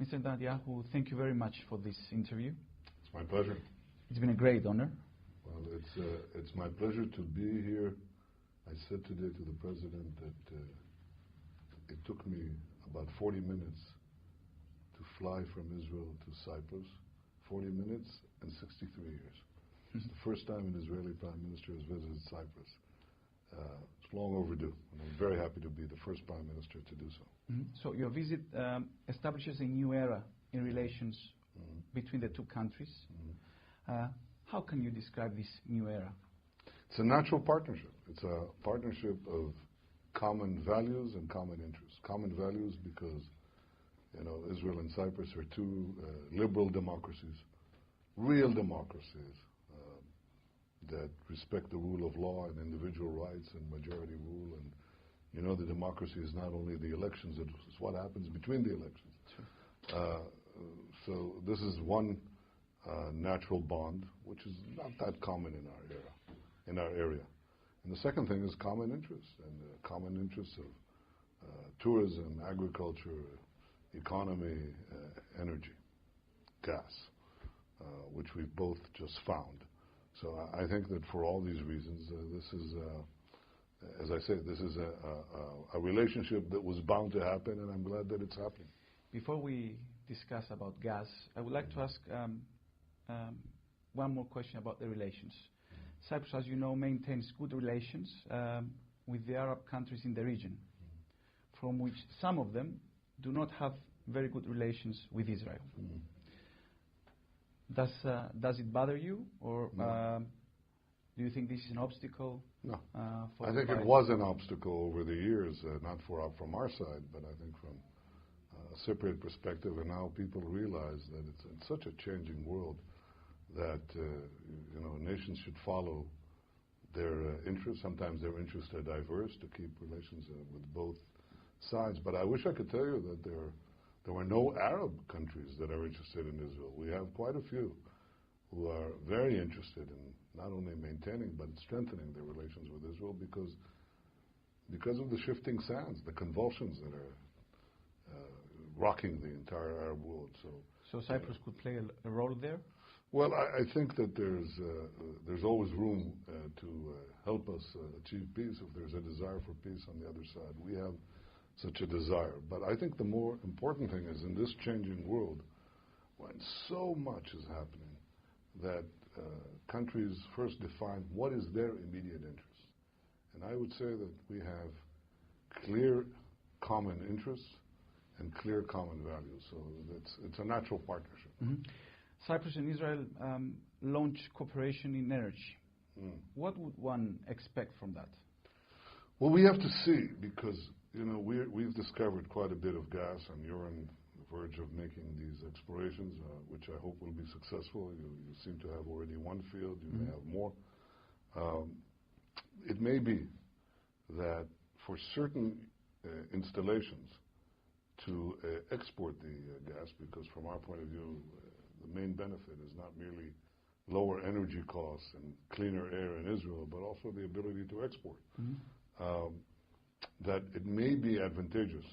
Mr. Netañyahu, thank you very much for this interview. It's my pleasure. It's been a great honor. Well, it's my pleasure to be here. I said today to the President that it took me about 40 minutes to fly from Israel to Cyprus. 40 minutes and 63 years. It's the first time an Israeli Prime Minister has visited Cyprus. It's long overdue, and I'm very happy to be the first Prime Minister to do so. So your visit establishes a new era in relations between the two countries. How can you describe this new era? It's a natural partnership. It's a partnership of common values and common interests. Common values because, you know, Israel and Cyprus are two liberal democracies, real democracies that respect the rule of law and individual rights and majority rule. And, you know, the democracy is not only the elections, it's what happens between the elections. Sure. So this is one natural bond, which is not that common in our area. And the second thing is common interests, and common interests of tourism, agriculture, economy, energy, gas, which we've both just found. So I think that for all these reasons, this is, as I say, this is a relationship that was bound to happen, and I'm glad that it's happening. Before we discuss about gas, I would like to ask one more question about the relations. Cyprus, as you know, maintains good relations with the Arab countries in the region, from which some of them do not have very good relations with Israel. Does it bother you, or do you think this is an obstacle? No. For I think it was an obstacle over the years, not from our side, but I think from a Cypriot perspective, and now people realize that it's in such a changing world that you know, nations should follow their interests. Sometimes their interests are diverse to keep relations with both sides. But I wish I could tell you that there were no Arab countries that are interested in Israel. We have quite a few who are very interested in not only maintaining but strengthening their relations with Israel because of the shifting sands, the convulsions that are rocking the entire Arab world. So Cyprus could play a role there? Well, I think that there's always room to help us achieve peace if there's a desire for peace on the other side. We have such a desire. But I think the more important thing is in this changing world, when so much is happening, that countries first define what is their immediate interest. And I would say that we have clear common interests and clear common values. So it's a natural partnership. Cyprus and Israel launch cooperation in energy. What would one expect from that? Well, we have to see, because you know we've discovered quite a bit of gas, and you're on the verge of making these explorations, which I hope will be successful. You seem to have already one field. You may have more. It may be that for certain installations to export the gas, because from our point of view, the main benefit is not merely lower energy costs and cleaner air in Israel, but also the ability to export. That it may be advantageous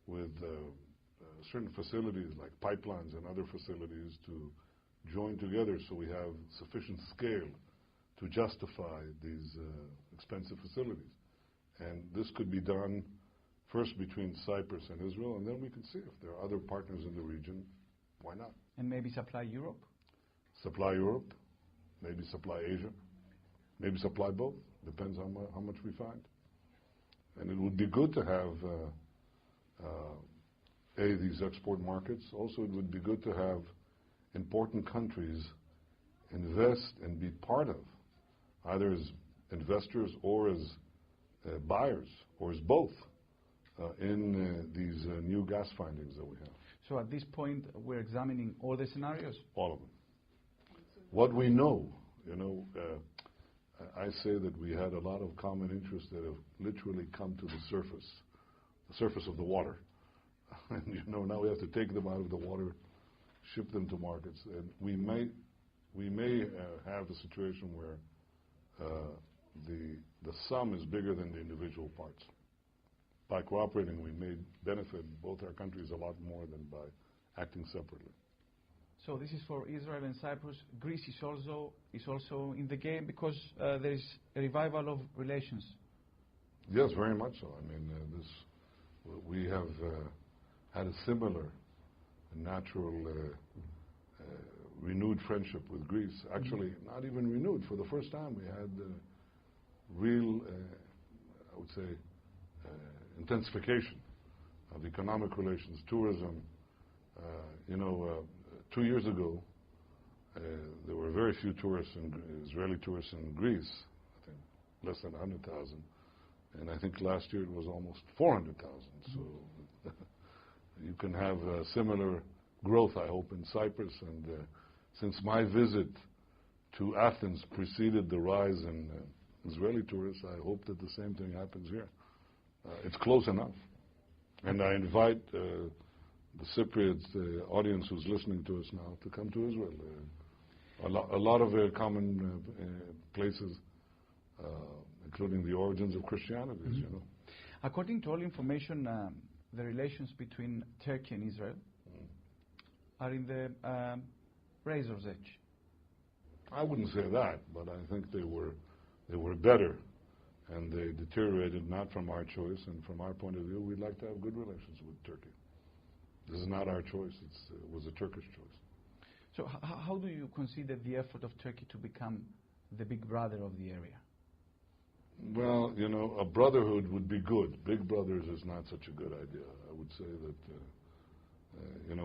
with certain facilities like pipelines and other facilities to join together so we have sufficient scale to justify these expensive facilities. And this could be done first between Cyprus and Israel, and then we can see if there are other partners in the region. Why not? And maybe supply Europe? Supply Europe, maybe supply Asia, maybe supply both. Depends on how much we find. And it would be good to have these export markets. Also, it would be good to have important countries invest and be part of, either as investors or as buyers, or as both, in these new gas findings that we have. So at this point, we're examining all the scenarios? All of them. What we know, you know, I say that we had a lot of common interests that have literally come to the surface of the water. And you know, now we have to take them out of the water, ship them to markets, and we may have a situation where the sum is bigger than the individual parts. By cooperating, we may benefit both our countries a lot more than by acting separately. So this is for Israel and Cyprus. Greece is also in the game because there is a revival of relations. Yes, very much so. I mean, we have had a similar natural renewed friendship with Greece. Actually, not even renewed. For the first time, we had real, I would say, intensification of economic relations, tourism. 2 years ago, there were very few tourists, Israeli tourists in Greece, I think less than 100,000. And I think last year it was almost 400,000. So you can have a similar growth, I hope, in Cyprus. And since my visit to Athens preceded the rise in Israeli tourists, I hope that the same thing happens here. It's close enough. And I invite the Cypriot audience who's listening to us now to come to Israel. A lot of common places, including the origins of Christianity, as you know. According to all information, the relations between Turkey and Israel are in the razor's edge. I wouldn't say that, but I think they were better, and they deteriorated not from our choice. And from our point of view, we'd like to have good relations with Turkey. This is not our choice. It was a Turkish choice. So how do you consider the effort of Turkey to become the big brother of the area? Well, a brotherhood would be good. Big brothers is not such a good idea. I would say that,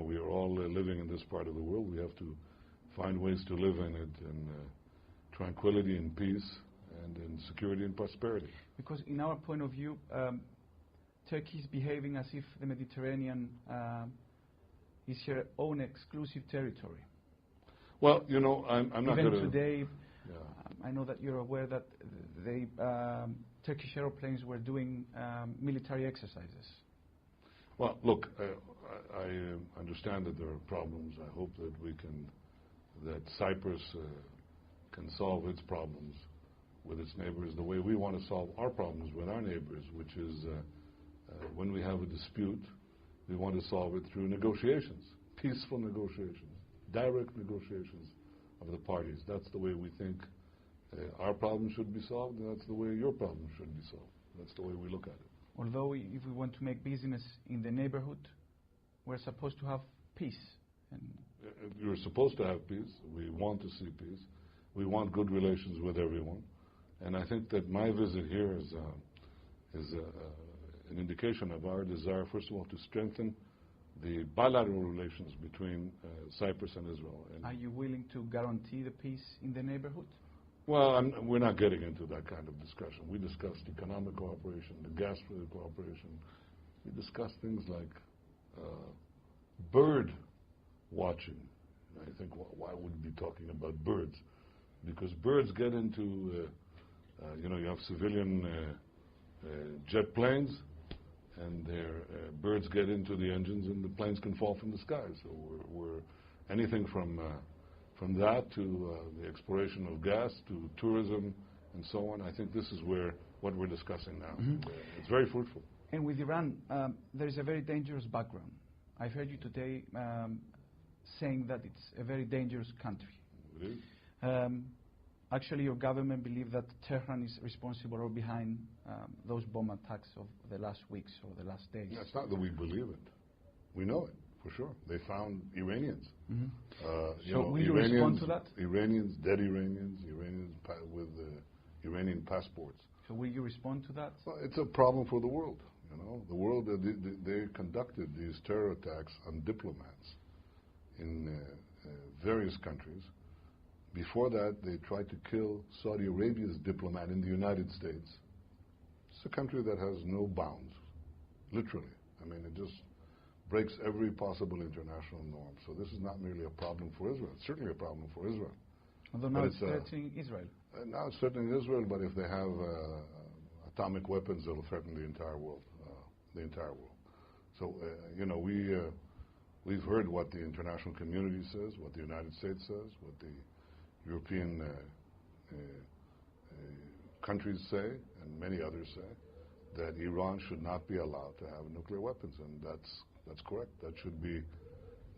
we are all living in this part of the world. We have to find ways to live in it in tranquility and peace and in security and prosperity. Because in our point of view, Turkey is behaving as if the Mediterranean is her own exclusive territory. Well, I'm not going to... Even today, I know that you're aware that Turkish aeroplanes were doing military exercises. Well, look, I understand that there are problems. I hope that Cyprus can solve its problems with its neighbors the way we want to solve our problems with our neighbors, which is when we have a dispute, we want to solve it through negotiations, peaceful negotiations, direct negotiations of the parties. That's the way we think our problem should be solved, and that's the way your problem should be solved. That's the way we look at it. Although if we want to make business in the neighborhood, we're supposed to have peace. You're supposed to have peace. We want to see peace. We want good relations with everyone. And I think that my visit here is an indication of our desire, first of all, to strengthen the bilateral relations between Cyprus and Israel. And are you willing to guarantee the peace in the neighborhood? Well, we're not getting into that kind of discussion. We discussed economic cooperation, the gas cooperation. We discussed things like bird watching. I think, why would we be talking about birds? Because birds get into, you have civilian jet planes, and their birds get into the engines, and the planes can fall from the sky. So we're anything from that to the exploration of gas to tourism and so on. I think this is what we're discussing now. Mm-hmm. It's very fruitful. And with Iran, there is a very dangerous background. I've heard you today saying that it's a very dangerous country. It is. Actually, your government believes that Tehran is responsible or behind those bomb attacks of the last weeks or the last days. Yeah, it's not that we believe it. We know it, for sure. They found Iranians. Mm-hmm. So will you respond to that? Iranians, dead Iranians, with Iranian passports. So will you respond to that? Well, it's a problem for the world. The world, they conducted these terror attacks on diplomats in various countries. Before that, they tried to kill Saudi Arabia's diplomat in the United States. It's a country that has no bounds, literally. I mean, it just breaks every possible international norm. So this is not merely a problem for Israel. It's certainly a problem for Israel. Although now it's threatening Israel. Now it's threatening Israel, but if they have atomic weapons, it'll threaten the entire world. So, we've heard what the international community says, what the United States says, what the European countries say, and many others say, that Iran should not be allowed to have nuclear weapons, and that's correct. That should be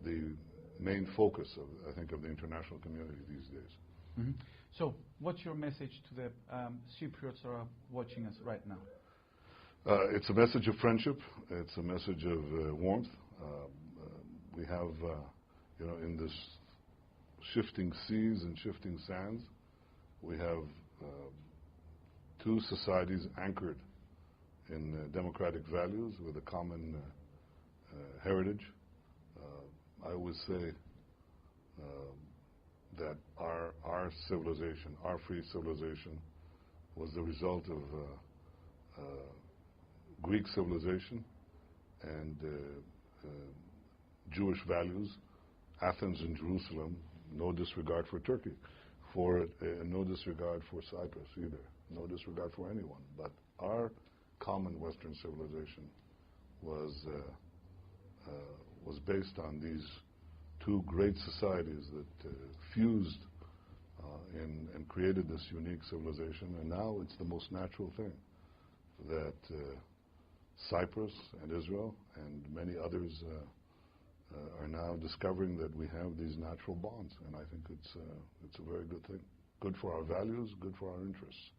the main focus of, I think, of the international community these days. Mm-hmm. So, what's your message to the Cypriots who are watching us right now? It's a message of friendship. It's a message of warmth. We have, in this shifting seas and shifting sands, we have two societies anchored in democratic values with a common heritage. I always say that our civilization, our free civilization, was the result of Greek civilization and Jewish values. Athens and Jerusalem, no disregard for Turkey, no disregard for Cyprus either, no disregard for anyone. But our common Western civilization was based on these two great societies that fused and created this unique civilization. And now it's the most natural thing that Cyprus and Israel and many others are now discovering that we have these natural bonds. And I think it's a very good thing. Good for our values, good for our interests.